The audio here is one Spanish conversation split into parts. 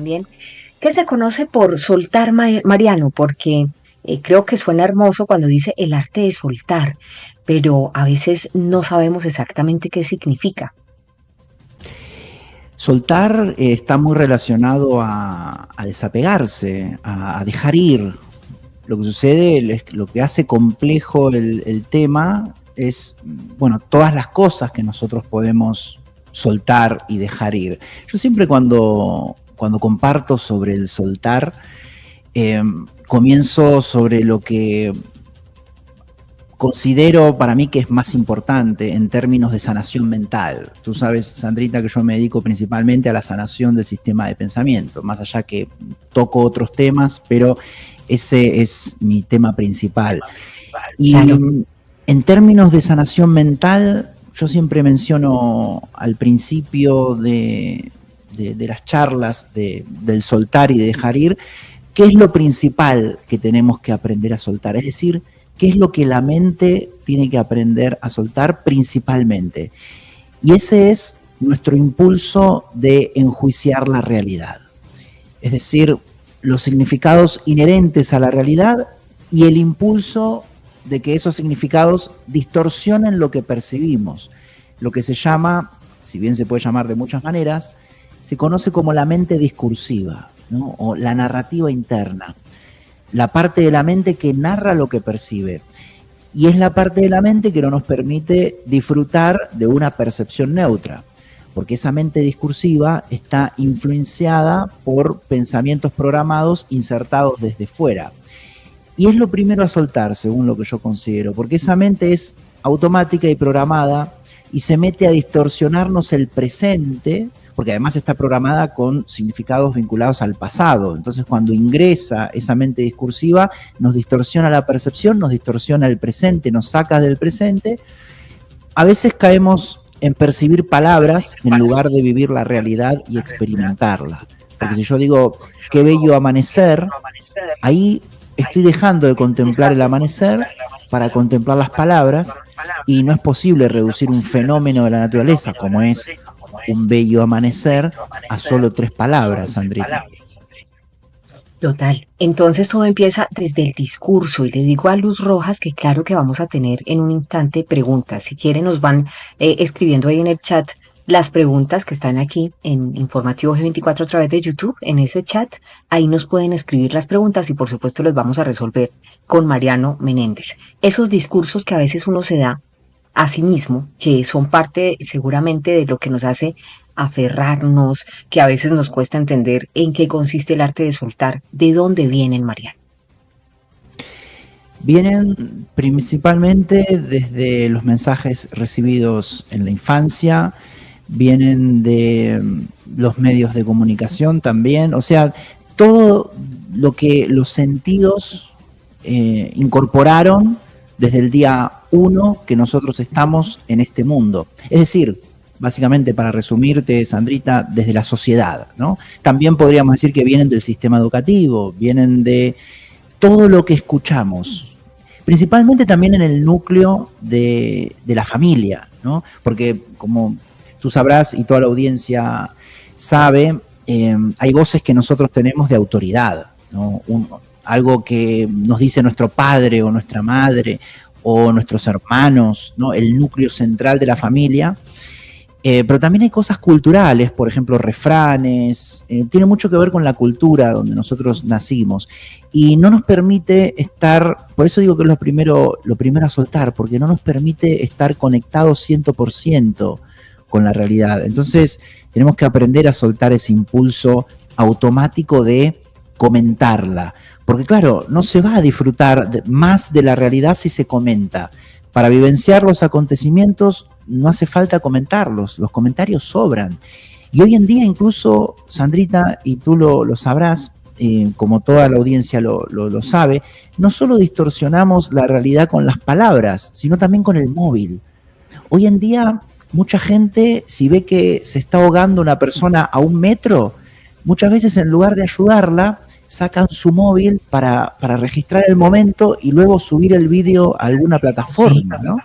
también, que se conoce por soltar, Mariano, porque creo que suena hermoso cuando dice el arte de soltar, pero a veces no sabemos exactamente qué significa. Soltar está muy relacionado a desapegarse, a dejar ir. Lo que sucede, lo que hace complejo el tema es, bueno, todas las cosas que nosotros podemos soltar y dejar ir. Yo siempre cuando comparto sobre el soltar, eh, comienzo sobre lo que considero para mí que es más importante en términos de sanación mental. Tú sabes, Sandrita, que yo me dedico principalmente a la sanación del sistema de pensamiento, más allá que toco otros temas, pero ese es mi tema principal. Y Claro. en términos de sanación mental, yo siempre menciono al principio de las charlas del soltar y de dejar ir, qué es lo principal que tenemos que aprender a soltar. Es decir, qué es lo que la mente tiene que aprender a soltar principalmente. Y ese es nuestro impulso de enjuiciar la realidad. Es decir, los significados inherentes a la realidad y el impulso de que esos significados distorsionen lo que percibimos. Lo que se llama, si bien se puede llamar de muchas maneras, se conoce como la mente discursiva, ¿no? O la narrativa interna. La parte de la mente que narra lo que percibe. Y es la parte de la mente que no nos permite disfrutar de una percepción neutra, porque esa mente discursiva está influenciada por pensamientos programados insertados desde fuera. Y es lo primero a soltar, según lo que yo considero, porque esa mente es automática y programada y se mete a distorsionarnos el presente, porque además está programada con significados vinculados al pasado. Entonces, cuando ingresa esa mente discursiva, nos distorsiona la percepción, nos distorsiona el presente, nos saca del presente. A veces caemos en percibir palabras en lugar de vivir la realidad y experimentarla. Porque si yo digo, qué bello amanecer, ahí estoy dejando de contemplar el amanecer para contemplar las palabras, y no es posible reducir un fenómeno de la naturaleza como es un bello amanecer a solo 3 palabras, Sandrita. Total. Entonces todo empieza desde el discurso y le digo a Luz Rojas que claro que vamos a tener en un instante preguntas. Si quieren nos van escribiendo ahí en el chat las preguntas que están aquí en Informativo G24 a través de YouTube, en ese chat. Ahí nos pueden escribir las preguntas y por supuesto les vamos a resolver con Mariano Menéndez. Esos discursos que a veces uno se da a sí mismo, que son parte seguramente de lo que nos hace aferrarnos, que a veces nos cuesta entender en qué consiste el arte de soltar, de dónde vienen, Mariano. Vienen principalmente desde los mensajes recibidos en la infancia, vienen de los medios de comunicación también, o sea, todo lo que los sentidos incorporaron desde el día 1 que nosotros estamos en este mundo. Es decir, básicamente para resumirte, Sandrita, desde la sociedad, ¿no? También podríamos decir que vienen del sistema educativo, vienen de todo lo que escuchamos, principalmente también en el núcleo de la familia, ¿no? Porque como tú sabrás y toda la audiencia sabe, hay voces que nosotros tenemos de autoridad, ¿no? Algo que nos dice nuestro padre o nuestra madre o nuestros hermanos, ¿no? El núcleo central de la familia. Pero también hay cosas culturales, por ejemplo, refranes, tiene mucho que ver con la cultura donde nosotros nacimos y no nos permite estar, por eso digo que es lo primero a soltar, porque no nos permite estar conectados 100% con la realidad. Entonces tenemos que aprender a soltar ese impulso automático de comentarla, porque claro, no se va a disfrutar más de la realidad si se comenta. Para vivenciar los acontecimientos no hace falta comentarlos, los comentarios sobran. Y hoy en día incluso, Sandrita, y tú lo sabrás, como toda la audiencia lo sabe, no solo distorsionamos la realidad con las palabras, sino también con el móvil. Hoy en día, mucha gente, si ve que se está ahogando una persona a 1 metro, muchas veces en lugar de ayudarla, sacan su móvil para registrar el momento y luego subir el vídeo a alguna plataforma, ¿no?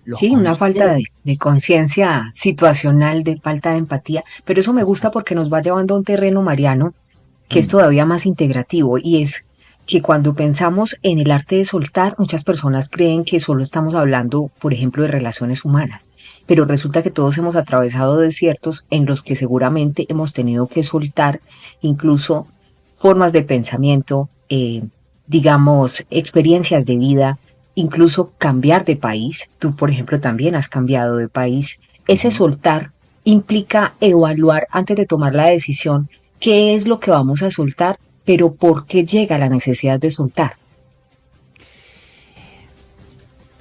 los Sí, una falta consejos. de conciencia situacional, de falta de empatía, pero eso me gusta porque nos va llevando a un terreno, Mariano, que es Mm, todavía más integrativo y es que cuando pensamos en el arte de soltar, muchas personas creen que solo estamos hablando, por ejemplo, de relaciones humanas, pero resulta que todos hemos atravesado desiertos en los que seguramente hemos tenido que soltar incluso formas de pensamiento, digamos, experiencias de vida, incluso cambiar de país. Tú, por ejemplo, también has cambiado de país. Ese ujú. soltar implica evaluar antes de tomar la decisión qué es lo que vamos a soltar, pero por qué llega la necesidad de soltar.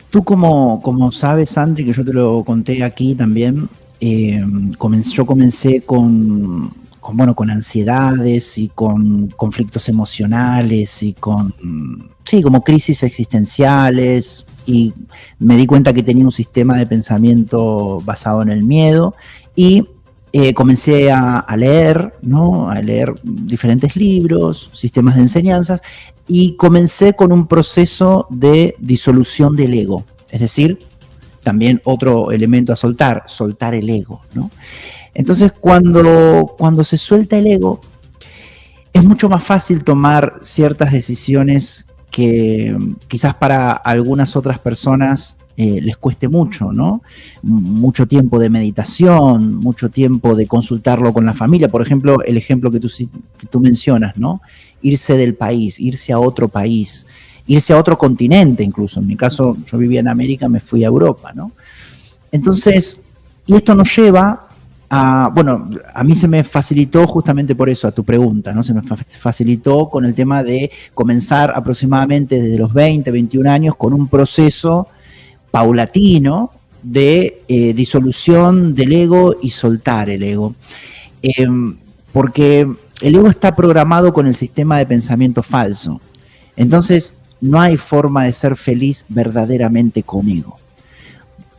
Tú como sabes, Sandri, que yo te lo conté aquí también, yo comencé bueno, con ansiedades y con conflictos emocionales y sí, como crisis existenciales, y me di cuenta que tenía un sistema de pensamiento basado en el miedo y comencé a leer, ¿no? A leer diferentes libros, sistemas de enseñanzas, y comencé con un proceso de disolución del ego. Es decir, también otro elemento a soltar, soltar el ego, ¿no? Entonces, cuando se suelta el ego, es mucho más fácil tomar ciertas decisiones que quizás para algunas otras personas les cueste mucho, ¿no? Mucho tiempo de meditación, mucho tiempo de consultarlo con la familia. Por ejemplo, el ejemplo que tú mencionas, ¿no? Irse del país, irse a otro país, irse a otro continente incluso. En mi caso, yo vivía en América, me fui a Europa, ¿no? Entonces, y esto nos lleva bueno, a mí se me facilitó justamente por eso, a tu pregunta, ¿no? Se me facilitó con el tema de comenzar aproximadamente desde los 20, 21 años con un proceso paulatino de disolución del ego y soltar el ego. Eh, Porque el ego está programado con el sistema de pensamiento falso. Entonces, no hay forma de ser feliz verdaderamente con ego.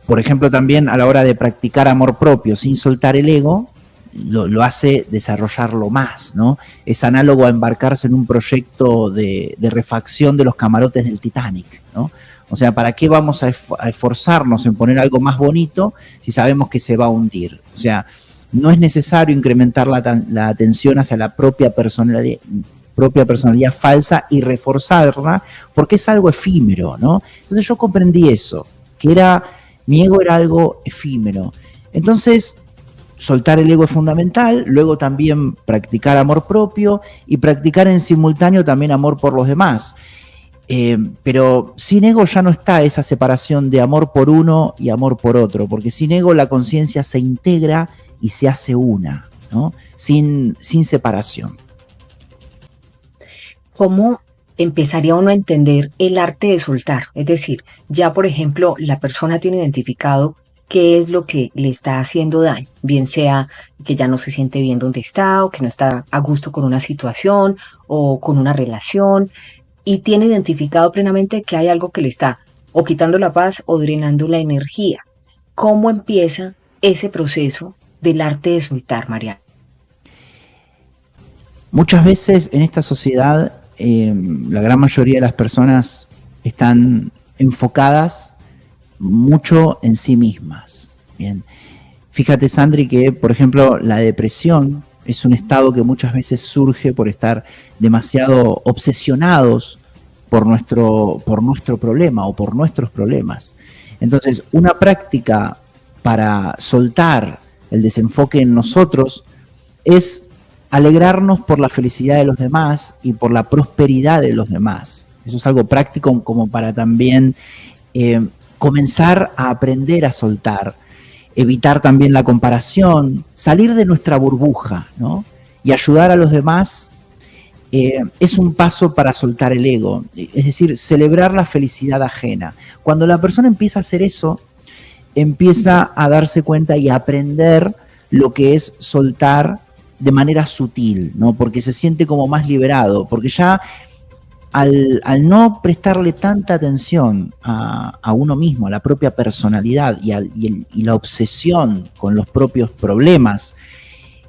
Por ejemplo, también a la hora de practicar amor propio sin soltar el ego, lo hace desarrollarlo más, ¿no? Es análogo a embarcarse en un proyecto de refacción de los camarotes del Titanic, ¿no? O sea, ¿para qué vamos a esforzarnos en poner algo más bonito si sabemos que se va a hundir? O sea, no es necesario incrementar la atención hacia la propia personalidad falsa y reforzarla, porque es algo efímero, ¿no? Entonces yo comprendí eso, que mi ego era algo efímero. Entonces, soltar el ego es fundamental, luego también practicar amor propio y practicar en simultáneo también amor por los demás. Pero sin ego ya no está esa separación de amor por uno y amor por otro, porque sin ego la conciencia se integra y se hace una, ¿no? Sin separación. ¿Cómo empezaría uno a entender el arte de soltar? Es decir, ya por ejemplo, la persona tiene identificado qué es lo que le está haciendo daño, bien sea que ya no se siente bien donde está o que no está a gusto con una situación o con una relación y tiene identificado plenamente que hay algo que le está o quitando la paz o drenando la energía. ¿Cómo empieza ese proceso del arte de soltar, Mariana? Muchas veces en esta sociedad, la gran mayoría de las personas están enfocadas mucho en sí mismas. Bien. Fíjate, Sandri, que por ejemplo la depresión es un estado que muchas veces surge por estar demasiado obsesionados por nuestro problema o por nuestros problemas. Entonces, una práctica para soltar el desenfoque en nosotros es alegrarnos por la felicidad de los demás y por la prosperidad de los demás. Eso es algo práctico como para también comenzar a aprender a soltar, evitar también la comparación, salir de nuestra burbuja, ¿no? Y ayudar a los demás es un paso para soltar el ego, es decir, celebrar la felicidad ajena. Cuando la persona empieza a hacer eso, empieza a darse cuenta y a aprender lo que es soltar de manera sutil, ¿no? Porque se siente como más liberado, porque ya al no prestarle tanta atención a uno mismo, a la propia personalidad y la obsesión con los propios problemas,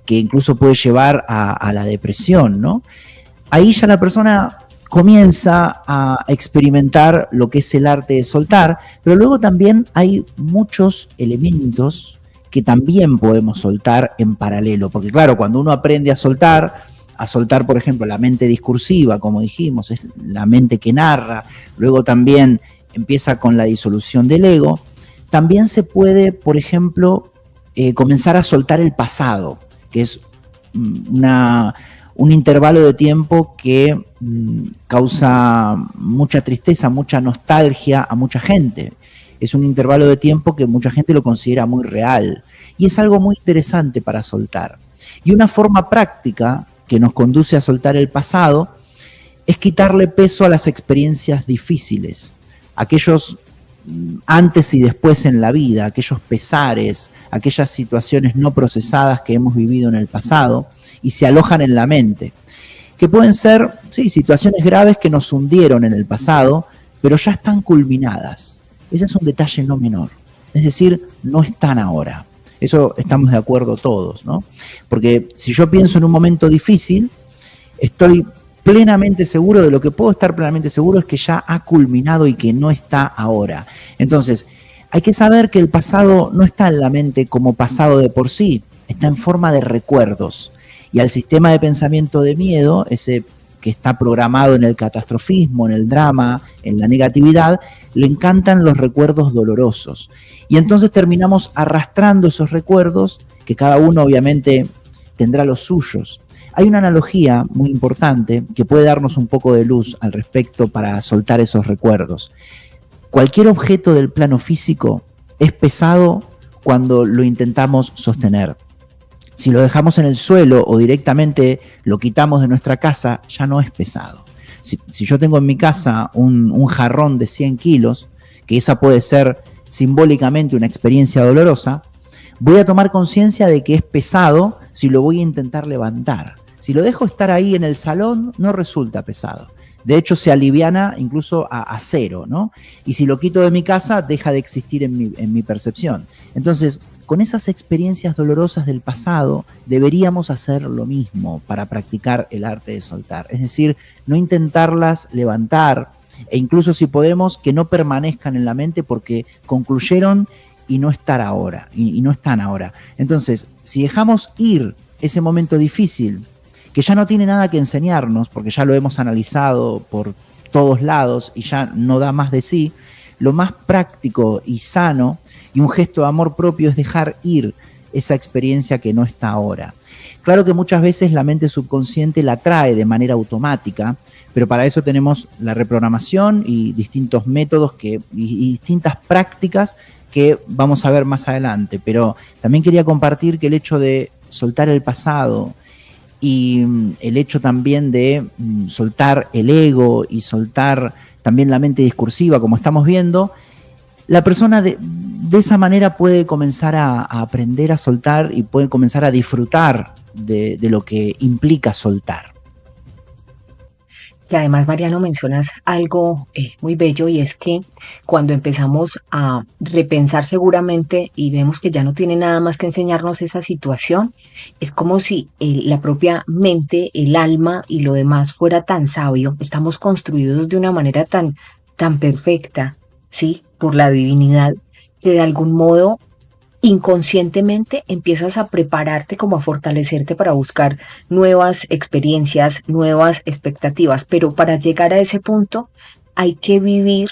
que incluso puede llevar a la depresión, ¿no? Ahí ya la persona comienza a experimentar lo que es el arte de soltar, pero luego también hay muchos elementos que también podemos soltar en paralelo, porque claro, cuando uno aprende a soltar, por ejemplo, la mente discursiva, como dijimos, es la mente que narra, luego también empieza con la disolución del ego, también se puede, por ejemplo, comenzar a soltar el pasado, que es un intervalo de tiempo que causa mucha tristeza, mucha nostalgia a mucha gente. Es un intervalo de tiempo que mucha gente lo considera muy real y es algo muy interesante para soltar. Y una forma práctica que nos conduce a soltar el pasado es quitarle peso a las experiencias difíciles, aquellos antes y después en la vida, aquellos pesares, aquellas situaciones no procesadas que hemos vivido en el pasado y se alojan en la mente, que pueden ser, sí, situaciones graves que nos hundieron en el pasado, pero ya están culminadas. Ese es un detalle no menor. Es decir, no están ahora. Eso estamos de acuerdo todos, ¿no? Porque si yo pienso en un momento difícil, estoy plenamente seguro de lo que puedo estar plenamente seguro es que ya ha culminado y que no está ahora. Entonces, hay que saber que el pasado no está en la mente como pasado de por sí, está en forma de recuerdos. Y al sistema de pensamiento de miedo, ese que está programado en el catastrofismo, en el drama, en la negatividad, le encantan los recuerdos dolorosos. Y entonces terminamos arrastrando esos recuerdos, que cada uno obviamente tendrá los suyos. Hay una analogía muy importante que puede darnos un poco de luz al respecto para soltar esos recuerdos. Cualquier objeto del plano físico es pesado cuando lo intentamos sostener. Si lo dejamos en el suelo o directamente lo quitamos de nuestra casa, ya no es pesado. Si yo tengo en mi casa un jarrón de 100 kilos, que esa puede ser simbólicamente una experiencia dolorosa, voy a tomar conciencia de que es pesado si lo voy a intentar levantar. Si lo dejo estar ahí en el salón, no resulta pesado. De hecho, se aliviana incluso a cero, ¿no? Y si lo quito de mi casa, deja de existir en mi percepción. Entonces, con esas experiencias dolorosas del pasado, deberíamos hacer lo mismo para practicar el arte de soltar. Es decir, no intentarlas levantar, e incluso si podemos, que no permanezcan en la mente porque concluyeron y no están ahora. Y no están ahora. Entonces, si dejamos ir ese momento difícil, que ya no tiene nada que enseñarnos, porque ya lo hemos analizado por todos lados y ya no da más de sí, lo más práctico y sano y un gesto de amor propio es dejar ir esa experiencia que no está ahora. Claro que muchas veces la mente subconsciente la trae de manera automática, pero para eso tenemos la reprogramación y distintos métodos y distintas prácticas que vamos a ver más adelante. Pero también quería compartir que el hecho de soltar el pasado y el hecho también de soltar el ego y soltar también la mente discursiva, como estamos viendo, la persona de esa manera puede comenzar a aprender a soltar y puede comenzar a disfrutar de lo que implica soltar. Y además, Mariano, mencionas algo muy bello y es que cuando empezamos a repensar seguramente y vemos que ya no tiene nada más que enseñarnos esa situación, es como si la propia mente, el alma y lo demás fuera tan sabio. Estamos construidos de una manera tan perfecta, ¿sí? Por la divinidad, que de algún modo inconscientemente empiezas a prepararte como a fortalecerte para buscar nuevas experiencias, nuevas expectativas, pero para llegar a ese punto hay que vivir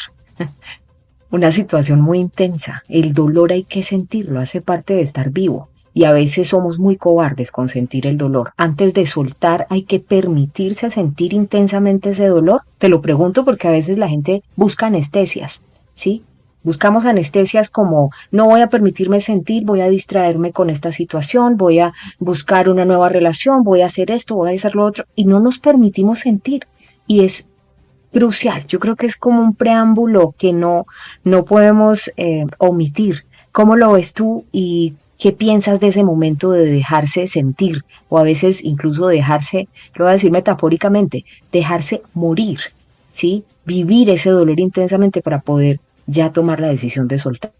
una situación muy intensa. El dolor hay que sentirlo, hace parte de estar vivo. Y a veces somos muy cobardes con sentir el dolor. Antes de soltar hay que permitirse sentir intensamente ese dolor. Te lo pregunto porque a veces la gente busca anestesias, ¿sí? Buscamos anestesias como no voy a permitirme sentir, voy a distraerme con esta situación, voy a buscar una nueva relación, voy a hacer esto, voy a hacer lo otro, y no nos permitimos sentir. Y es crucial, yo creo que es como un preámbulo que no podemos omitir. ¿Cómo lo ves tú y qué piensas de ese momento de dejarse sentir? O a veces incluso dejarse, lo voy a decir metafóricamente, dejarse morir, ¿sí? Vivir ese dolor intensamente para poder ya tomar la decisión de soltar.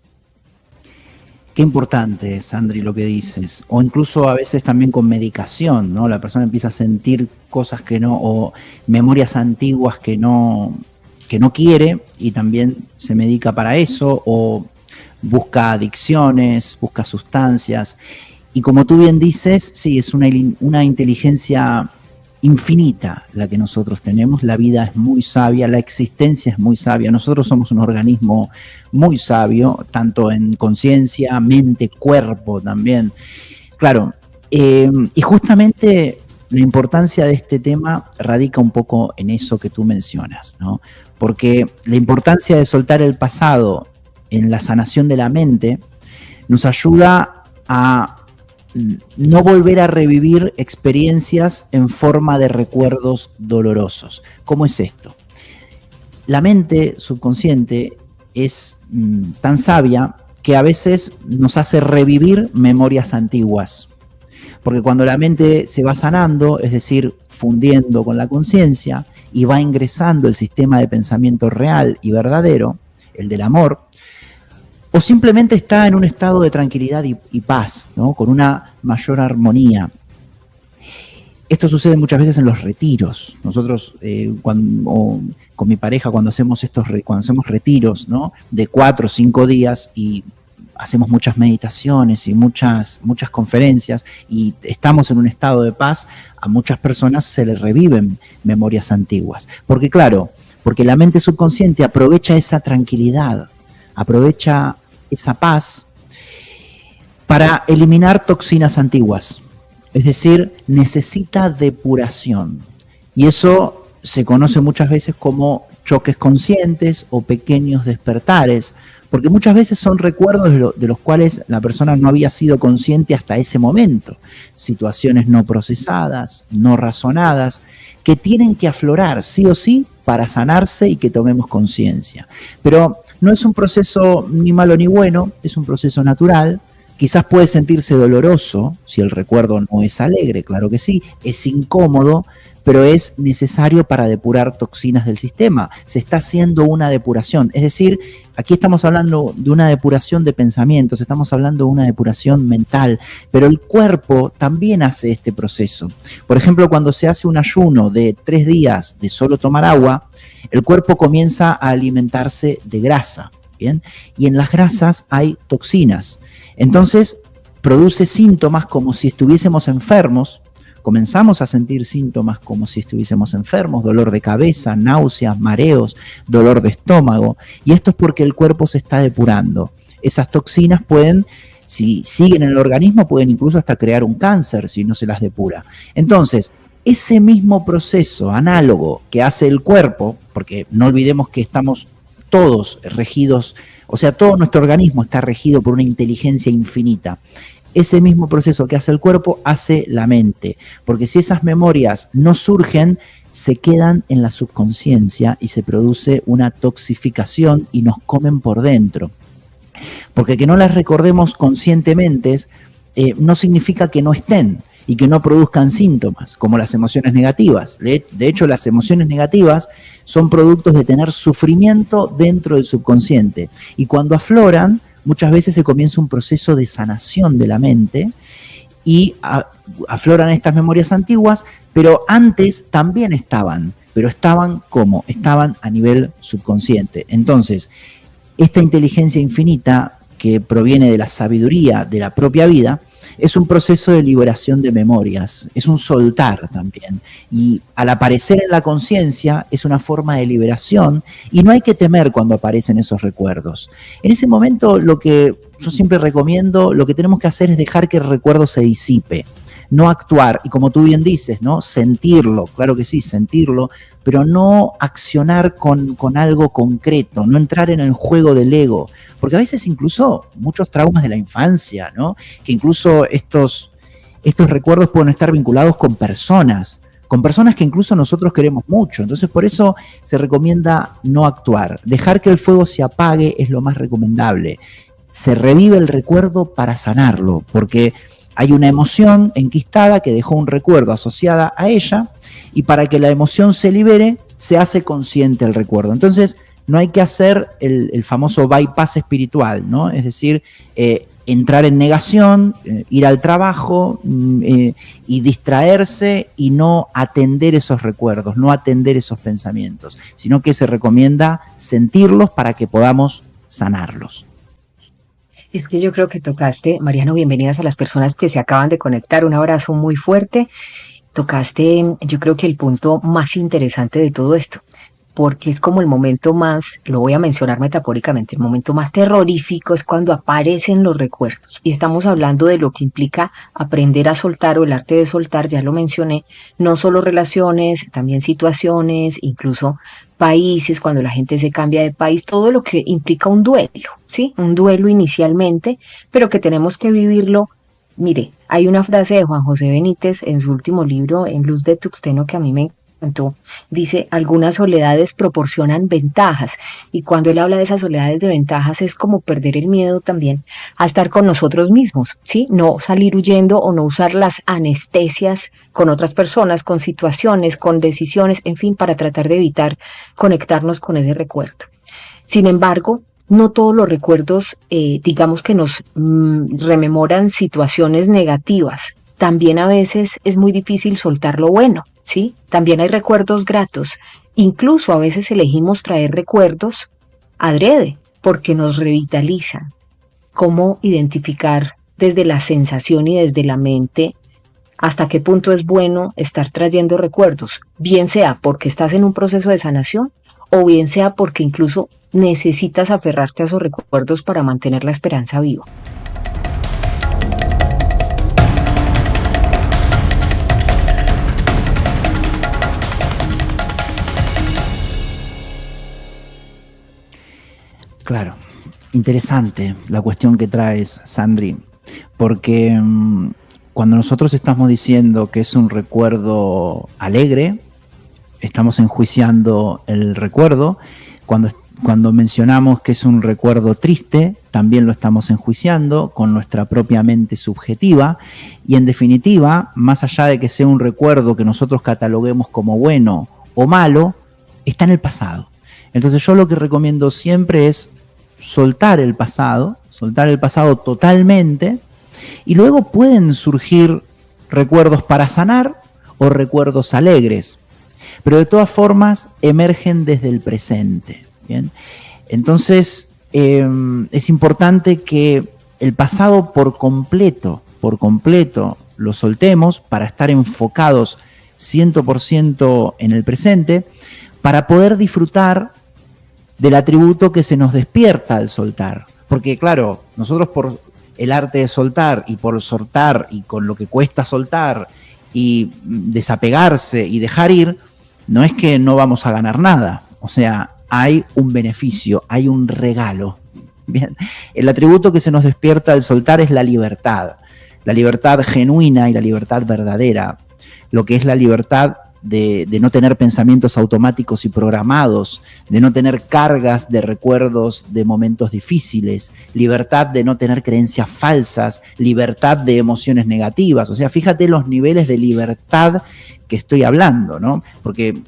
Qué importante, Sandri, lo que dices. O incluso a veces también con medicación, ¿no? La persona empieza a sentir cosas que no, o memorias antiguas que no quiere y también se medica para eso, o busca adicciones, busca sustancias. Y como tú bien dices, sí, es una inteligencia infinita la que nosotros tenemos. La vida es muy sabia, la existencia es muy sabia. Nosotros somos un organismo muy sabio, tanto en conciencia, mente, cuerpo también. Claro, y justamente la importancia de este tema radica un poco en eso que tú mencionas, ¿no? Porque la importancia de soltar el pasado en la sanación de la mente nos ayuda a no volver a revivir experiencias en forma de recuerdos dolorosos. ¿Cómo es esto? La mente subconsciente es tan sabia que a veces nos hace revivir memorias antiguas. Porque cuando la mente se va sanando, es decir, fundiendo con la conciencia, y va ingresando el sistema de pensamiento real y verdadero, el del amor, o simplemente está en un estado de tranquilidad y paz, ¿no? Con una mayor armonía. Esto sucede muchas veces en los retiros. Nosotros, con mi pareja, cuando hacemos retiros, ¿no? De 4 o 5 días y hacemos muchas meditaciones y muchas conferencias y estamos en un estado de paz, a muchas personas se les reviven memorias antiguas. Porque claro, porque la mente subconsciente aprovecha esa tranquilidad, aprovecha esa paz para eliminar toxinas antiguas. Es decir, necesita depuración. Y eso se conoce muchas veces como choques conscientes o pequeños despertares, porque muchas veces son recuerdos de los cuales la persona no había sido consciente hasta ese momento. Situaciones no procesadas, no razonadas, que tienen que aflorar sí o sí para sanarse y que tomemos conciencia. Pero no es un proceso ni malo ni bueno, es un proceso natural. Quizás puede sentirse doloroso si el recuerdo no es alegre, claro que sí, es incómodo, pero es necesario para depurar toxinas del sistema. Se está haciendo una depuración, es decir, aquí estamos hablando de una depuración de pensamientos, estamos hablando de una depuración mental, pero el cuerpo también hace este proceso. Por ejemplo, cuando se hace un ayuno de 3 días de solo tomar agua, el cuerpo comienza a alimentarse de grasa, ¿bien? Y en las grasas hay toxinas. Entonces, produce síntomas como si estuviésemos enfermos. Comenzamos a sentir síntomas como si estuviésemos enfermos, dolor de cabeza, náuseas, mareos, dolor de estómago. Y esto es porque el cuerpo se está depurando. Esas toxinas pueden, si siguen en el organismo, pueden incluso hasta crear un cáncer si no se las depura. Entonces, ese mismo proceso análogo que hace el cuerpo, porque no olvidemos que estamos todos regidos, o sea, todo nuestro organismo está regido por una inteligencia infinita. Ese mismo proceso que hace el cuerpo hace la mente, porque si esas memorias no surgen, se quedan en la subconsciencia y se produce una toxificación y nos comen por dentro. Porque que no las recordemos conscientemente no significa que no estén y que no produzcan síntomas, como las emociones negativas. De hecho, las emociones negativas son productos de tener sufrimiento dentro del subconsciente. Y cuando afloran, muchas veces se comienza un proceso de sanación de la mente y afloran estas memorias antiguas, pero antes también estaban, pero estaban ¿cómo? Estaban a nivel subconsciente. Entonces, esta inteligencia infinita que proviene de la sabiduría de la propia vida, es un proceso de liberación de memorias, es un soltar también. Y al aparecer en la conciencia es una forma de liberación y no hay que temer cuando aparecen esos recuerdos. En ese momento lo que yo siempre recomiendo, lo que tenemos que hacer es dejar que el recuerdo se disipe, no actuar, y como tú bien dices, ¿no? Sentirlo, claro que sí, sentirlo, pero no accionar con algo concreto, no entrar en el juego del ego, porque a veces incluso muchos traumas de la infancia, ¿no? Que incluso estos recuerdos pueden estar vinculados con personas que incluso nosotros queremos mucho. Entonces, por eso se recomienda no actuar. Dejar que el fuego se apague es lo más recomendable. Se revive el recuerdo para sanarlo, porque hay una emoción enquistada que dejó un recuerdo asociada a ella, y para que la emoción se libere, se hace consciente el recuerdo. Entonces, no hay que hacer el famoso bypass espiritual, ¿no? Es decir, entrar en negación, ir al trabajo y distraerse y no atender esos recuerdos, no atender esos pensamientos, sino que se recomienda sentirlos para que podamos sanarlos. Es que yo creo que tocaste, Mariano, bienvenidas a las personas que se acaban de conectar, un abrazo muy fuerte. Tocaste, yo creo que el punto más interesante de todo esto, porque es como el momento más, lo voy a mencionar metafóricamente, el momento más terrorífico es cuando aparecen los recuerdos. Y estamos hablando de lo que implica aprender a soltar o el arte de soltar, ya lo mencioné, no solo relaciones, también situaciones, incluso países, cuando la gente se cambia de país, todo lo que implica un duelo, ¿sí? Un duelo inicialmente, pero que tenemos que vivirlo. Mire, hay una frase de Juan José Benítez en su último libro, En Luz de Tuxteno, que a mí me encantó. Dice, algunas soledades proporcionan ventajas. Y cuando él habla de esas soledades de ventajas es como perder el miedo también a estar con nosotros mismos, ¿sí? No salir huyendo o no usar las anestesias con otras personas, con situaciones, con decisiones, en fin, para tratar de evitar conectarnos con ese recuerdo. Sin embargo, no todos los recuerdos, digamos que nos rememoran situaciones negativas. También a veces es muy difícil soltar lo bueno, ¿sí? También hay recuerdos gratos. Incluso a veces elegimos traer recuerdos adrede, porque nos revitalizan. ¿Cómo identificar desde la sensación y desde la mente hasta qué punto es bueno estar trayendo recuerdos? Bien sea porque estás en un proceso de sanación o bien sea porque incluso necesitas aferrarte a esos recuerdos para mantener la esperanza viva. Claro, interesante la cuestión que traes, Sandri, porque cuando nosotros estamos diciendo que es un recuerdo alegre, estamos enjuiciando el recuerdo. Cuando mencionamos que es un recuerdo triste, también lo estamos enjuiciando con nuestra propia mente subjetiva. Y en definitiva, más allá de que sea un recuerdo que nosotros cataloguemos como bueno o malo, está en el pasado. Entonces yo lo que recomiendo siempre es soltar el pasado totalmente, y luego pueden surgir recuerdos para sanar o recuerdos alegres, pero de todas formas emergen desde el presente. ¿Bien? Entonces es importante que el pasado por completo lo soltemos para estar enfocados 100% en el presente, para poder disfrutar del atributo que se nos despierta al soltar. Porque claro, nosotros por el arte de soltar y por soltar y con lo que cuesta soltar y desapegarse y dejar ir, no es que no vamos a ganar nada. O sea, hay un beneficio, hay un regalo. Bien, el atributo que se nos despierta al soltar es la libertad genuina y la libertad verdadera, lo que es la libertad de no tener pensamientos automáticos y programados, de no tener cargas de recuerdos de momentos difíciles, libertad de no tener creencias falsas, libertad de emociones negativas. O sea, fíjate los niveles de libertad que estoy hablando, ¿no? Porque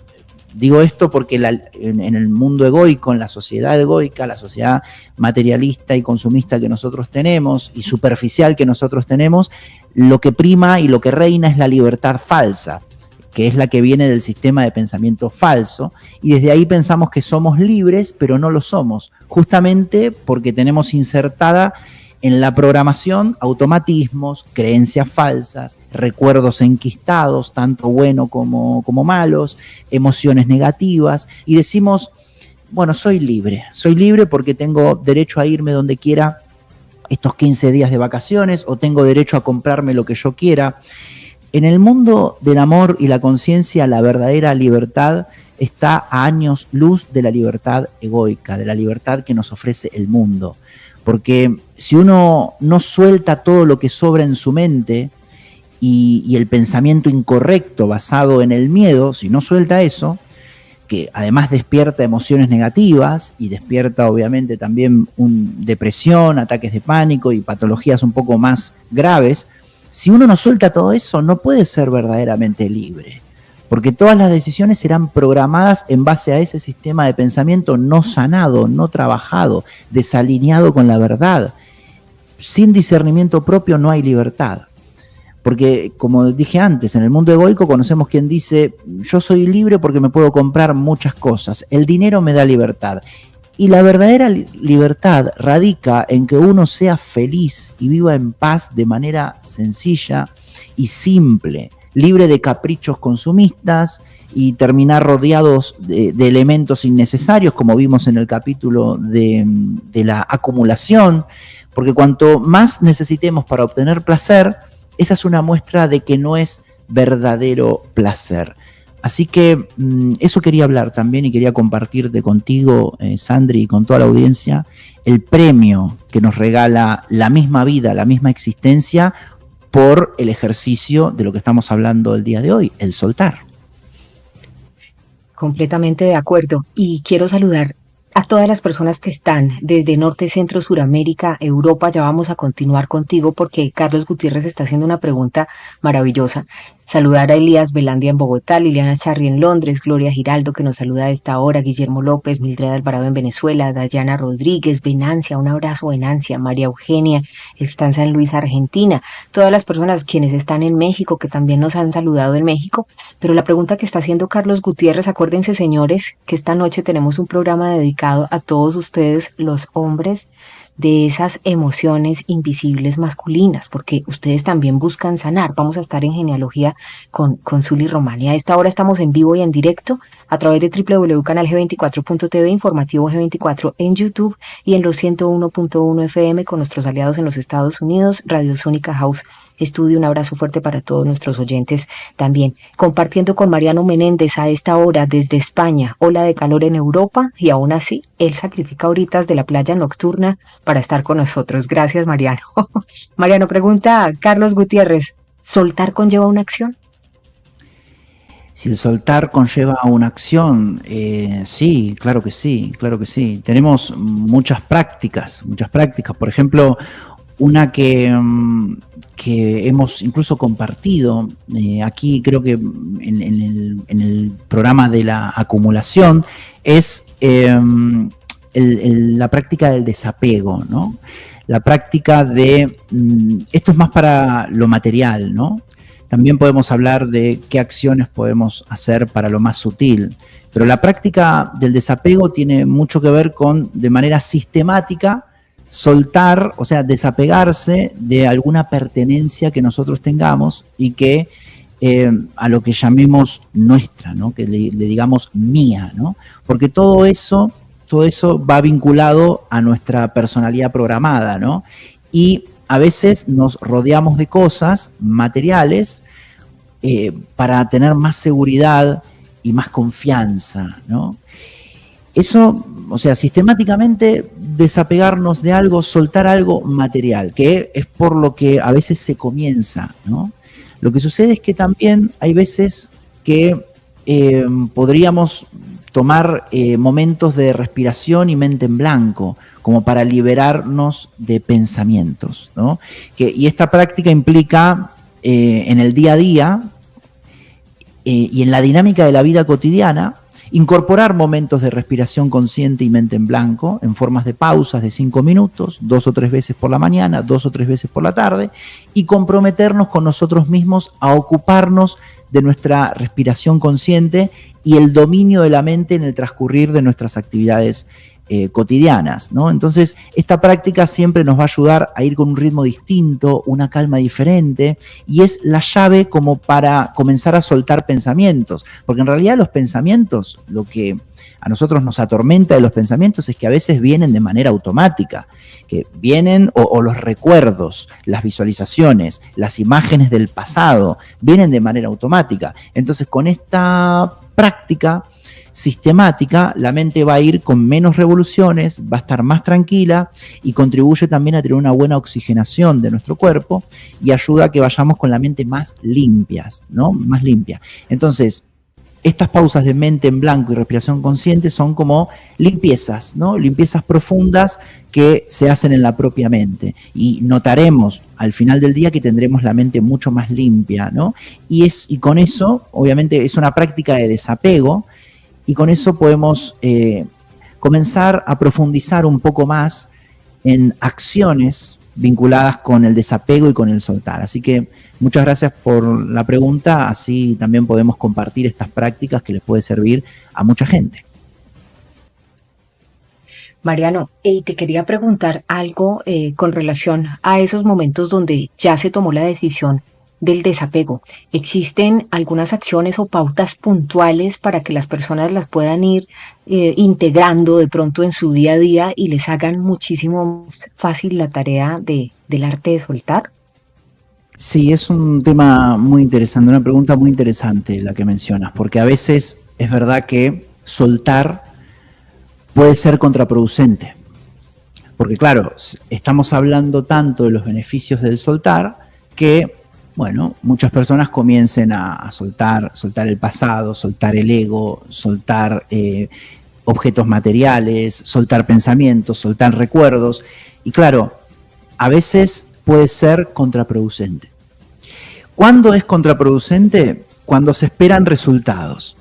digo esto porque en el mundo egoico, en la sociedad egoica, la sociedad materialista y consumista que nosotros tenemos y superficial que nosotros tenemos, lo que prima y lo que reina es la libertad falsa, que es la que viene del sistema de pensamiento falso, y desde ahí pensamos que somos libres, pero no lo somos, justamente porque tenemos insertada en la programación automatismos, creencias falsas, recuerdos enquistados, tanto buenos como malos, emociones negativas, y decimos, bueno, soy libre porque tengo derecho a irme donde quiera estos 15 días de vacaciones, o tengo derecho a comprarme lo que yo quiera. En el mundo del amor y la conciencia, la verdadera libertad está a años luz de la libertad egoica, de la libertad que nos ofrece el mundo. Porque si uno no suelta todo lo que sobra en su mente y el pensamiento incorrecto basado en el miedo, si no suelta eso, que además despierta emociones negativas y despierta obviamente también depresión, ataques de pánico y patologías un poco más graves, si uno no suelta todo eso, no puede ser verdaderamente libre, porque todas las decisiones serán programadas en base a ese sistema de pensamiento no sanado, no trabajado, desalineado con la verdad. sin discernimiento propio no hay libertad. Porque, como dije antes, en el mundo egoico conocemos quien dice, yo soy libre porque me puedo comprar muchas cosas, el dinero me da libertad. Y la verdadera libertad radica en que uno sea feliz y viva en paz de manera sencilla y simple, libre de caprichos consumistas y terminar rodeados de elementos innecesarios, como vimos en el capítulo de la acumulación, porque cuanto más necesitemos para obtener placer, esa es una muestra de que no es verdadero placer. Así que eso quería hablar también y quería compartirte contigo, Sandri, y con toda la audiencia, el premio que nos regala la misma vida, la misma existencia, por el ejercicio de lo que estamos hablando el día de hoy, el soltar. Completamente de acuerdo. Y quiero saludar a todas las personas que están desde Norte, Centro, Suramérica, Europa. Ya vamos a continuar contigo porque Carlos Gutiérrez está haciendo una pregunta maravillosa. Saludar a Elías Belandia en Bogotá, Liliana Charri en Londres, Gloria Giraldo que nos saluda a esta hora, Guillermo López, Mildred Alvarado en Venezuela, Dayana Rodríguez, Venancia, un abrazo Venancia, María Eugenia, está en San Luis, Argentina, todas las personas quienes están en México que también nos han saludado en México, pero la pregunta que está haciendo Carlos Gutiérrez, acuérdense señores que esta noche tenemos un programa dedicado a todos ustedes los hombres de esas emociones invisibles masculinas, porque ustedes también buscan sanar. Vamos a estar en genealogía con Zuli Romani. A esta hora estamos en vivo y en directo a través de www.canalg24.tv, informativo G24 en YouTube y en los 101.1 FM con nuestros aliados en los Estados Unidos, Radio Sónica House Estudio. Un abrazo fuerte para todos nuestros oyentes también. Compartiendo con Mariano Menéndez a esta hora desde España, ola de calor en Europa y aún así él sacrifica horitas de la playa nocturna para estar con nosotros. Gracias, Mariano. Mariano, pregunta Carlos Gutiérrez, ¿soltar conlleva una acción? Si el soltar conlleva una acción, sí, claro que sí, claro que sí. Tenemos muchas prácticas. Por ejemplo, una que hemos incluso compartido aquí, creo que en el programa de la acumulación, es la práctica del desapego, ¿no? La práctica de, esto es más para lo material, ¿no? También podemos hablar de qué acciones podemos hacer para lo más sutil, pero la práctica del desapego tiene mucho que ver con, de manera sistemática, soltar, o sea, desapegarse de alguna pertenencia que nosotros tengamos y que a lo que llamemos nuestra, ¿no? Que le digamos mía, ¿no? Porque todo eso va vinculado a nuestra personalidad programada, ¿no? Y a veces nos rodeamos de cosas materiales para tener más seguridad y más confianza, ¿no? Eso, o sea, sistemáticamente desapegarnos de algo, soltar algo material, que es por lo que a veces se comienza, ¿no? Lo que sucede es que también hay veces que podríamos tomar momentos de respiración y mente en blanco, como para liberarnos de pensamientos, ¿no? Y esta práctica implica en el día a día y en la dinámica de la vida cotidiana, incorporar momentos de respiración consciente y mente en blanco en formas de pausas de 5 minutos, 2 o 3 veces por la mañana, 2 o 3 veces por la tarde, y comprometernos con nosotros mismos a ocuparnos de nuestra respiración consciente y el dominio de la mente en el transcurrir de nuestras actividades cotidianas, ¿no? Entonces, esta práctica siempre nos va a ayudar a ir con un ritmo distinto, una calma diferente, y es la llave como para comenzar a soltar pensamientos, porque en realidad los pensamientos, lo que a nosotros nos atormenta de los pensamientos es que a veces vienen de manera automática, que vienen, o los recuerdos, las visualizaciones, las imágenes del pasado, vienen de manera automática. Entonces, con esta práctica sistemática, la mente va a ir con menos revoluciones, va a estar más tranquila y contribuye también a tener una buena oxigenación de nuestro cuerpo y ayuda a que vayamos con la mente más limpias, ¿no? Más limpia. Entonces, estas pausas de mente en blanco y respiración consciente son como limpiezas, ¿no? Limpiezas profundas que se hacen en la propia mente. Y notaremos al final del día que tendremos la mente mucho más limpia, ¿no? Y con eso, obviamente, es una práctica de desapego. Y con eso podemos comenzar a profundizar un poco más en acciones vinculadas con el desapego y con el soltar. Así que muchas gracias por la pregunta, así también podemos compartir estas prácticas que les puede servir a mucha gente. Mariano, te quería preguntar algo con relación a esos momentos donde ya se tomó la decisión del desapego. ¿Existen algunas acciones o pautas puntuales para que las personas las puedan ir integrando de pronto en su día a día y les hagan muchísimo más fácil la tarea del arte de soltar? Sí, es un tema muy interesante, una pregunta muy interesante la que mencionas, porque a veces es verdad que soltar puede ser contraproducente. Porque claro, estamos hablando tanto de los beneficios del soltar que, bueno, muchas personas comiencen a soltar el pasado, soltar el ego, soltar objetos materiales, soltar pensamientos, soltar recuerdos. Y claro, a veces puede ser contraproducente. ¿Cuándo es contraproducente? Cuando se esperan resultados.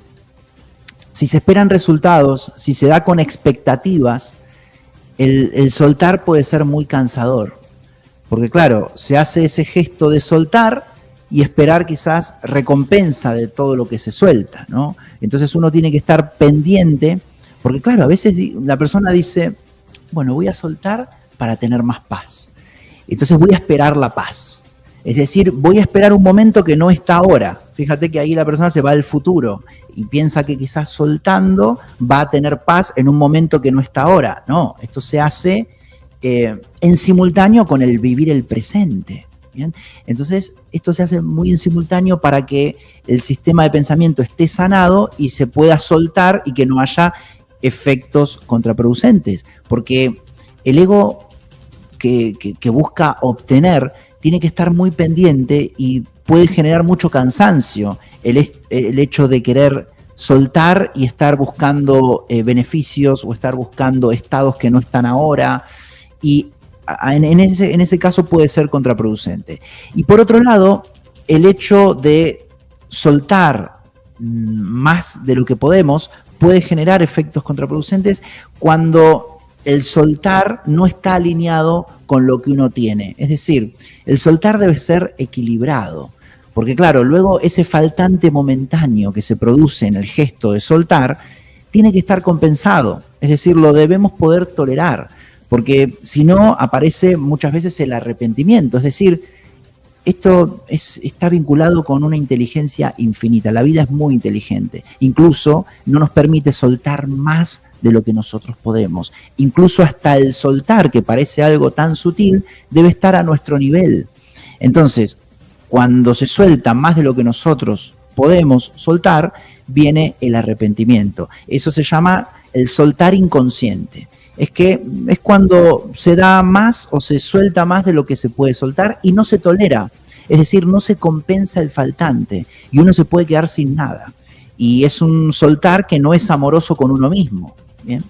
Si se esperan resultados, si se da con expectativas, el soltar puede ser muy cansador. Porque claro, se hace ese gesto de soltar y esperar quizás recompensa de todo lo que se suelta, ¿no? Entonces uno tiene que estar pendiente, porque claro, a veces la persona dice, bueno, voy a soltar para tener más paz. Entonces voy a esperar la paz. Es decir, voy a esperar un momento que no está ahora. Fíjate que ahí la persona se va al futuro y piensa que quizás soltando va a tener paz en un momento que no está ahora. No, esto se hace en simultáneo con el vivir el presente. ¿Bien? Entonces, esto se hace muy en simultáneo para que el sistema de pensamiento esté sanado y se pueda soltar y que no haya efectos contraproducentes. Porque el ego que busca obtener tiene que estar muy pendiente y puede generar mucho cansancio el hecho de querer soltar y estar buscando beneficios o estar buscando estados que no están ahora, y en ese caso puede ser contraproducente. Y por otro lado, el hecho de soltar más de lo que podemos puede generar efectos contraproducentes cuando el soltar no está alineado con lo que uno tiene. Es decir, el soltar debe ser equilibrado, porque claro, luego ese faltante momentáneo que se produce en el gesto de soltar tiene que estar compensado, es decir, lo debemos poder tolerar, porque si no aparece muchas veces el arrepentimiento, es decir, esto está vinculado con una inteligencia infinita. La vida es muy inteligente. Incluso no nos permite soltar más de lo que nosotros podemos. Incluso hasta el soltar, que parece algo tan sutil, debe estar a nuestro nivel. Entonces, cuando se suelta más de lo que nosotros podemos soltar, viene el arrepentimiento. Eso se llama el soltar inconsciente. Es cuando se da más o se suelta más de lo que se puede soltar y no se tolera. Es decir, no se compensa el faltante y uno se puede quedar sin nada. Y es un soltar que no es amoroso con uno mismo. ¿Bien?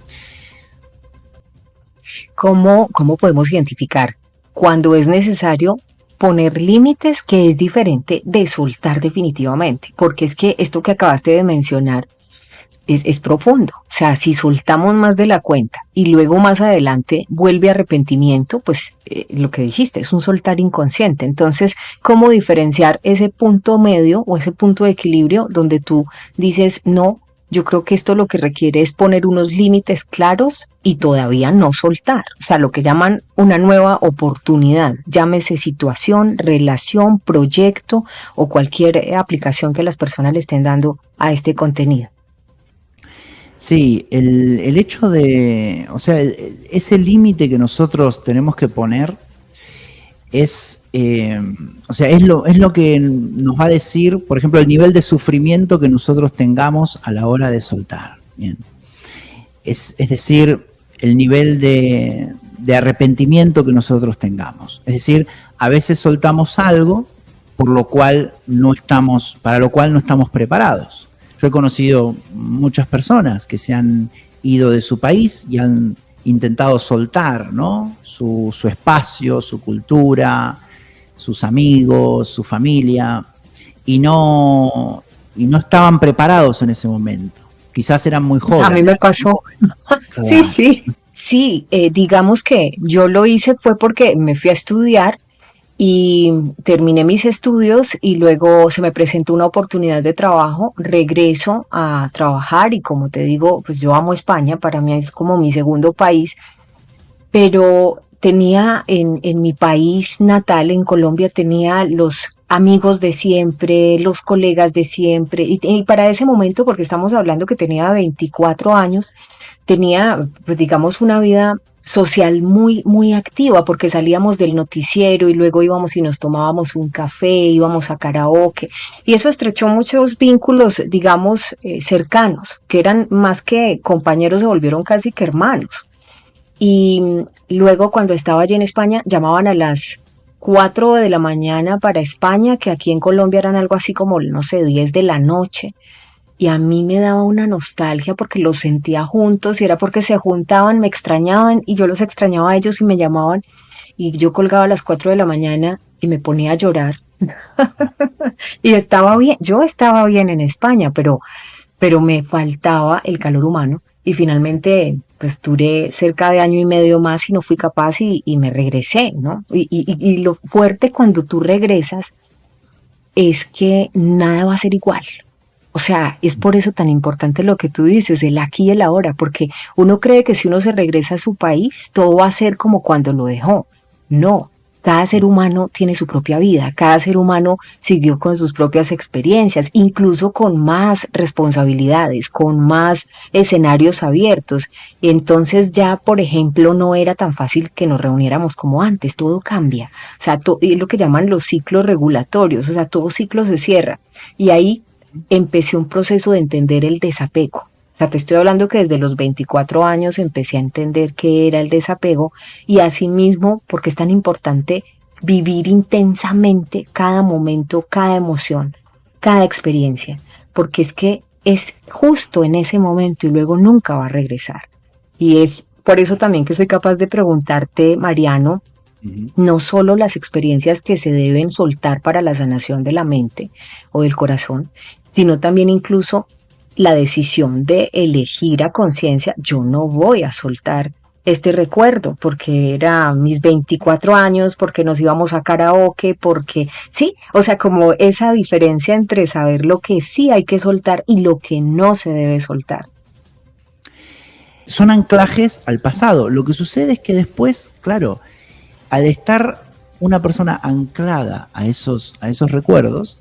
¿Cómo podemos identificar cuando es necesario poner límites, que es diferente de soltar definitivamente? Porque es que esto que acabaste de mencionar es profundo. O sea, si soltamos más de la cuenta y luego más adelante vuelve arrepentimiento, pues lo que dijiste es un soltar inconsciente. Entonces, ¿cómo diferenciar ese punto medio o ese punto de equilibrio donde tú dices, no, yo creo que esto lo que requiere es poner unos límites claros y todavía no soltar? O sea, lo que llaman una nueva oportunidad, llámese situación, relación, proyecto o cualquier aplicación que las personas le estén dando a este contenido. Sí, el hecho de, o sea, ese límite que nosotros tenemos que poner es, o sea, es lo que nos va a decir, por ejemplo, el nivel de sufrimiento que nosotros tengamos a la hora de soltar. Bien. Es decir, el nivel de arrepentimiento que nosotros tengamos. Es decir, a veces soltamos algo para lo cual no estamos preparados. Yo he conocido muchas personas que se han ido de su país y han intentado soltar, ¿no? Su espacio, su cultura, sus amigos, su familia, y no estaban preparados en ese momento. Quizás eran muy jóvenes. A mí me pasó. Sí, Claro. sí, Sí, digamos que yo lo hice fue porque me fui a estudiar y terminé mis estudios y luego se me presentó una oportunidad de trabajo, regreso a trabajar y como te digo, pues yo amo España, para mí es como mi segundo país, pero tenía en mi país natal, en Colombia, tenía los amigos de siempre, los colegas de siempre, y para ese momento, porque estamos hablando que tenía 24 años, tenía, pues digamos, una vida social muy, muy activa, porque salíamos del noticiero y luego íbamos y nos tomábamos un café, íbamos a karaoke, y eso estrechó muchos vínculos, digamos, cercanos, que eran más que compañeros, se volvieron casi que hermanos. Y luego cuando estaba allí en España, llamaban a las 4 de la mañana para España, que aquí en Colombia eran algo así como, no sé, 10 de la noche. Y a mí me daba una nostalgia porque los sentía juntos y era porque se juntaban, me extrañaban y yo los extrañaba a ellos y me llamaban y yo colgaba a las 4 de la mañana y me ponía a llorar. Y estaba bien, yo estaba bien en España, pero me faltaba el calor humano y finalmente pues duré cerca de año y medio más y no fui capaz y me regresé, ¿no? Y lo fuerte cuando tú regresas es que nada va a ser igual. O sea, es por eso tan importante lo que tú dices, el aquí y el ahora, porque uno cree que si uno se regresa a su país, todo va a ser como cuando lo dejó. No, cada ser humano tiene su propia vida, cada ser humano siguió con sus propias experiencias, incluso con más responsabilidades, con más escenarios abiertos. Entonces ya, por ejemplo, no era tan fácil que nos reuniéramos como antes, todo cambia. O sea, es lo que llaman los ciclos regulatorios, o sea, todo ciclo se cierra. Y ahí empecé un proceso de entender el desapego. O sea, te estoy hablando que desde los 24 años empecé a entender qué era el desapego y asimismo, porque es tan importante vivir intensamente cada momento, cada emoción, cada experiencia, porque es que es justo en ese momento y luego nunca va a regresar. Y es por eso también que soy capaz de preguntarte, Mariano, Ujú. no solo las experiencias que se deben soltar para la sanación de la mente o del corazón, sino también incluso la decisión de elegir a conciencia, yo no voy a soltar este recuerdo porque era mis 24 años, porque nos íbamos a karaoke, porque sí, o sea, como esa diferencia entre saber lo que sí hay que soltar y lo que no se debe soltar. Son anclajes al pasado. Lo que sucede es que después, claro, al estar una persona anclada a esos recuerdos,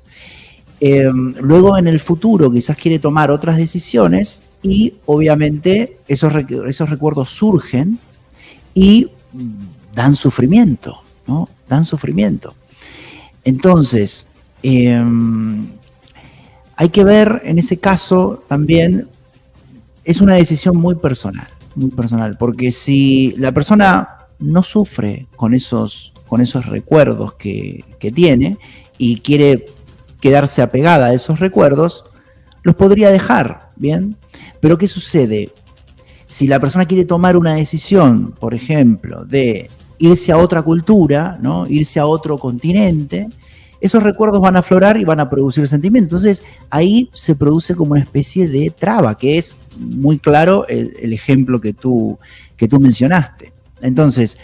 luego en el futuro quizás quiere tomar otras decisiones y obviamente esos recuerdos surgen y dan sufrimiento, ¿no? Dan sufrimiento. Entonces, eh, hay que ver en ese caso también, es una decisión muy personal, porque si la persona no sufre con esos recuerdos que tiene y quiere quedarse apegada a esos recuerdos, los podría dejar, ¿bien? Pero ¿qué sucede? Si la persona quiere tomar una decisión, por ejemplo, de irse a otra cultura, ¿no? Irse a otro continente, esos recuerdos van a aflorar y van a producir sentimientos. Entonces, ahí se produce como una especie de traba, que es muy claro el ejemplo que tú mencionaste. Entonces,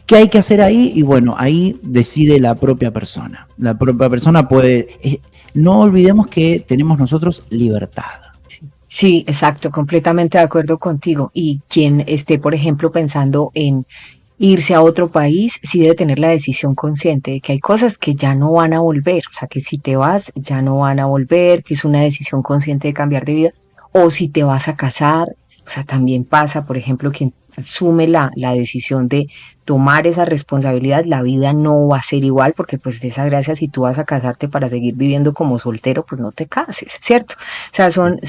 ¿qué hay que hacer ahí? Y bueno, ahí decide la propia persona. La propia persona puede... no olvidemos que tenemos nosotros libertad. Sí, sí, exacto, completamente de acuerdo contigo. Y quien esté, por ejemplo, pensando en irse a otro país, sí debe tener la decisión consciente de que hay cosas que ya no van a volver, o sea, que si te vas, ya no van a volver, que es una decisión consciente de cambiar de vida, o si te vas a casar, o sea, también pasa, por ejemplo, quien asume la decisión de tomar esa responsabilidad, la vida no va a ser igual, porque pues de esa gracia, si tú vas a casarte para seguir viviendo como soltero, pues no te cases, ¿cierto? O sea, son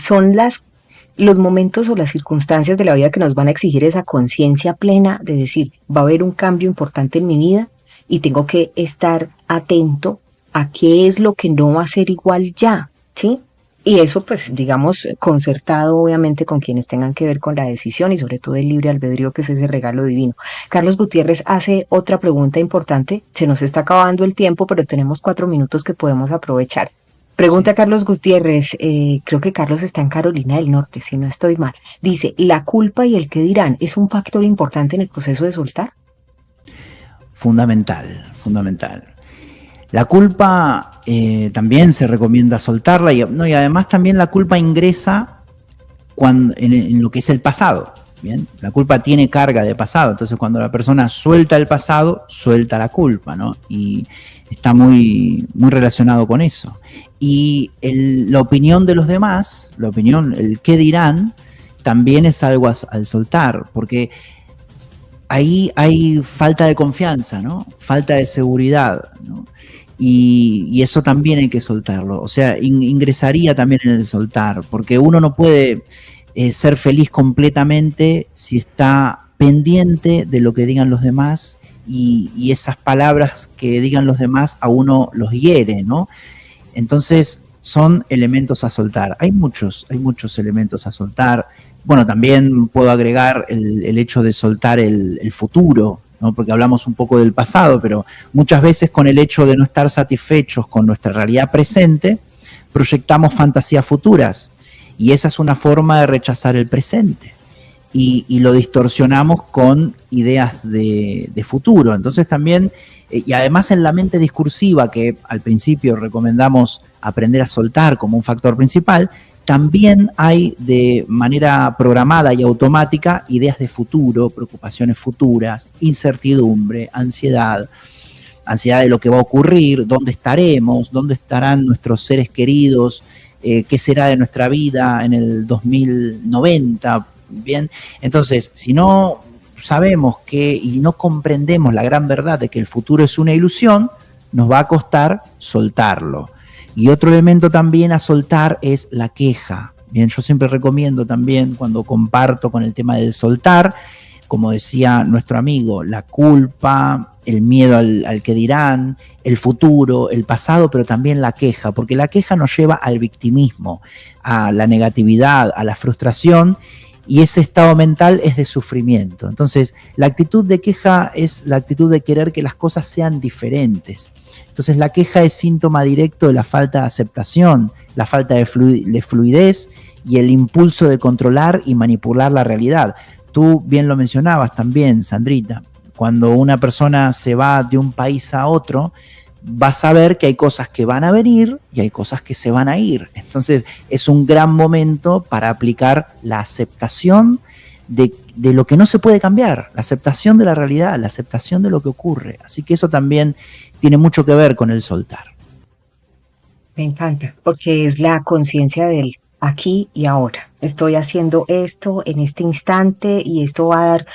los momentos o las circunstancias de la vida que nos van a exigir esa conciencia plena de decir, va a haber un cambio importante en mi vida y tengo que estar atento a qué es lo que no va a ser igual ya, ¿sí? Y eso, pues, digamos, concertado obviamente con quienes tengan que ver con la decisión y sobre todo el libre albedrío, que es ese regalo divino. Carlos Gutiérrez hace otra pregunta importante. Se nos está acabando el tiempo, pero tenemos 4 minutos que podemos aprovechar. Pregunta Carlos Gutiérrez, creo que Carlos está en Carolina del Norte, si no estoy mal. Dice, ¿la culpa y el qué dirán es un factor importante en el proceso de soltar? Fundamental, fundamental. La culpa también se recomienda soltarla y además también la culpa ingresa en lo que es el pasado. Bien, la culpa tiene carga de pasado, entonces cuando la persona suelta el pasado, suelta la culpa, ¿no? Y está muy, muy relacionado con eso. Y la opinión de los demás, la opinión, el qué dirán, también es algo al soltar, porque ahí hay falta de confianza, ¿no? Falta de seguridad, ¿no? Y eso también hay que soltarlo. O sea, ingresaría también en el soltar, porque uno no puede ser feliz completamente si está pendiente de lo que digan los demás y esas palabras que digan los demás a uno los hiere, ¿no? Entonces son elementos a soltar. Hay muchos elementos a soltar. Bueno, también puedo agregar el hecho de soltar el futuro, ¿no? Porque hablamos un poco del pasado, pero muchas veces con el hecho de no estar satisfechos con nuestra realidad presente, proyectamos fantasías futuras. Y esa es una forma de rechazar el presente. Y lo distorsionamos con ideas de futuro. Entonces también, y además en la mente discursiva, que al principio recomendamos aprender a soltar como un factor principal, también hay de manera programada y automática ideas de futuro, preocupaciones futuras, incertidumbre, ansiedad de lo que va a ocurrir, dónde estaremos, dónde estarán nuestros seres queridos, qué será de nuestra vida en el 2090, bien. Entonces, si no sabemos y no comprendemos la gran verdad de que el futuro es una ilusión, nos va a costar soltarlo. Y otro elemento también a soltar es la queja. Bien, yo siempre recomiendo también cuando comparto con el tema del soltar, como decía nuestro amigo, la culpa, el miedo al que dirán, el futuro, el pasado, pero también la queja, porque la queja nos lleva al victimismo, a la negatividad, a la frustración, y ese estado mental es de sufrimiento. Entonces, la actitud de queja es la actitud de querer que las cosas sean diferentes. Entonces, la queja es síntoma directo de la falta de aceptación, la falta de fluidez y el impulso de controlar y manipular la realidad. Tú bien lo mencionabas también, Sandrita, cuando una persona se va de un país a otro, vas a ver que hay cosas que van a venir y hay cosas que se van a ir. Entonces es un gran momento para aplicar la aceptación de lo que no se puede cambiar, la aceptación de la realidad, la aceptación de lo que ocurre. Así que eso también tiene mucho que ver con el soltar. Me encanta, porque es la conciencia del aquí y ahora. Estoy haciendo esto en este instante y esto va a dar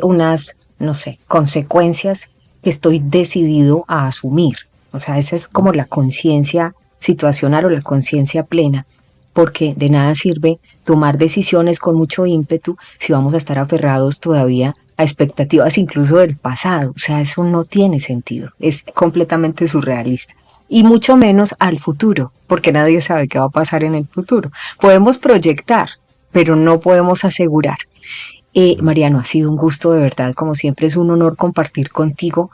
unas, no sé, consecuencias que estoy decidido a asumir. O sea, esa es como la conciencia situacional o la conciencia plena, porque de nada sirve tomar decisiones con mucho ímpetu si vamos a estar aferrados todavía a expectativas incluso del pasado. O sea, eso no tiene sentido, es completamente surrealista. Y mucho menos al futuro, porque nadie sabe qué va a pasar en el futuro. Podemos proyectar, pero no podemos asegurar. Mariano, ha sido un gusto de verdad, como siempre es un honor compartir contigo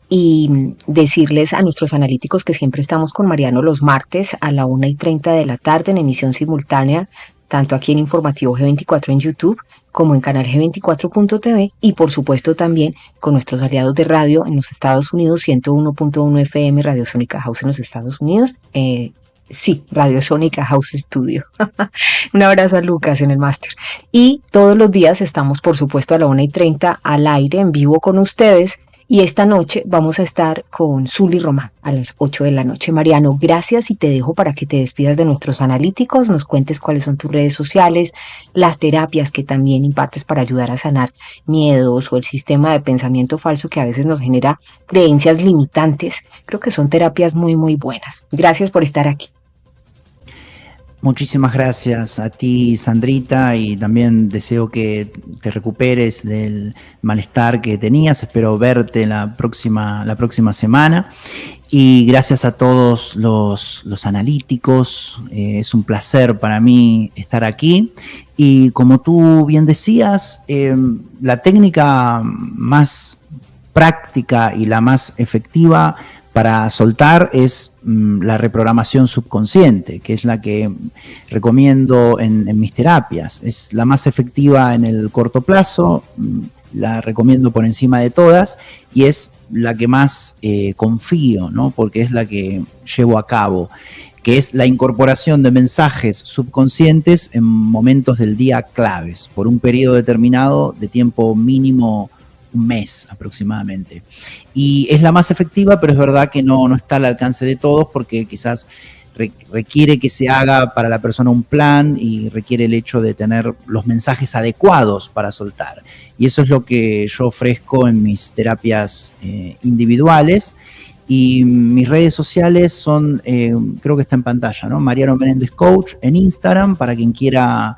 y decirles a nuestros analíticos que siempre estamos con Mariano los martes a la 1:30 de la tarde en emisión simultánea, tanto aquí en Informativo G24 en YouTube como en canal G24.tv y por supuesto también con nuestros aliados de radio en los Estados Unidos, 101.1 FM Radio Sónica House en los Estados Unidos. Sí, Radio Sónica House Studio. Un abrazo a Lucas en el máster. Y todos los días estamos, por supuesto, a la 1:30 al aire, en vivo con ustedes. Y esta noche vamos a estar con Zuli Román a las 8 de la noche. Mariano, gracias y te dejo para que te despidas de nuestros analíticos, nos cuentes cuáles son tus redes sociales, las terapias que también impartes para ayudar a sanar miedos o el sistema de pensamiento falso que a veces nos genera creencias limitantes. Creo que son terapias muy, muy buenas. Gracias por estar aquí. Muchísimas gracias a ti, Sandrita, y también deseo que te recuperes del malestar que tenías. Espero verte la próxima semana. Y gracias a todos los analíticos. Es un placer para mí estar aquí. Y como tú bien decías, la técnica más práctica y la más efectiva para soltar es la reprogramación subconsciente, que es la que recomiendo en mis terapias. Es la más efectiva en el corto plazo, la recomiendo por encima de todas y es la que más confío, ¿no? Porque es la que llevo a cabo, que es la incorporación de mensajes subconscientes en momentos del día claves, por un periodo determinado de tiempo mínimo, un mes aproximadamente. Y es la más efectiva, pero es verdad que no está al alcance de todos porque quizás requiere que se haga para la persona un plan y requiere el hecho de tener los mensajes adecuados para soltar. Y eso es lo que yo ofrezco en mis terapias individuales. Y mis redes sociales son, creo que está en pantalla, ¿no? Mariano Menéndez Coach en Instagram, para quien quiera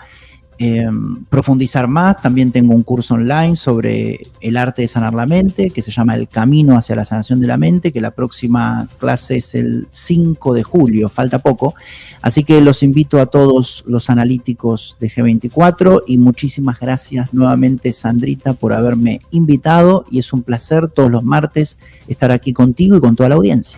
profundizar más. También tengo un curso online sobre el arte de sanar la mente, que se llama El Camino hacia la Sanación de la Mente, que la próxima clase es el 5 de julio, falta poco. Así que los invito a todos los analíticos de G24 y muchísimas gracias nuevamente, Sandrita, por haberme invitado y es un placer todos los martes estar aquí contigo y con toda la audiencia.